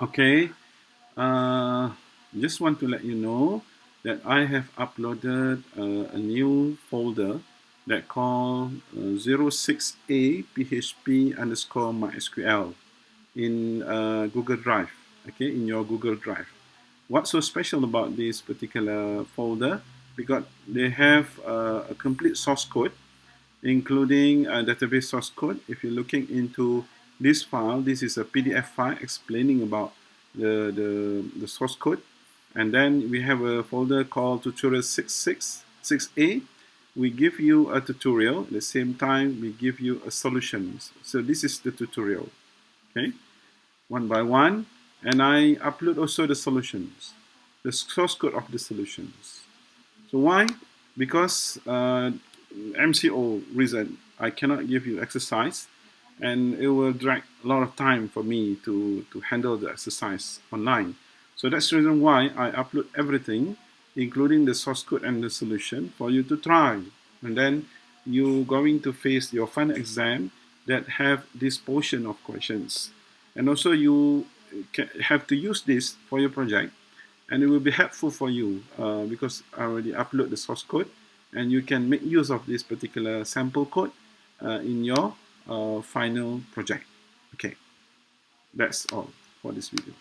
Okay, just want to let you know that I have uploaded a new folder that called 06A PHP underscore MySQL in Google Drive, okay, in your Google Drive. What's so special about this particular folder? Because they have a complete source code, including a database source code. If you're looking into this file, this is a PDF file explaining about the source code. And then we have a folder called tutorial 6A. We give you a tutorial. At the same time, we give you a solutions. So this is the tutorial, okay, one by one. And I upload also the solutions, the source code of the solutions. So why? Because MCO reason, I cannot give you exercise, and it will drag a lot of time for me to handle the exercise online. So that's the reason why I upload everything, including the source code and the solution, for you to try. And then you're going to face your final exam that have this portion of questions. And also you have to use this for your project, and it will be helpful for you because I already upload the source code, and you can make use of this particular sample code in your final project. Okay, that's all for this video.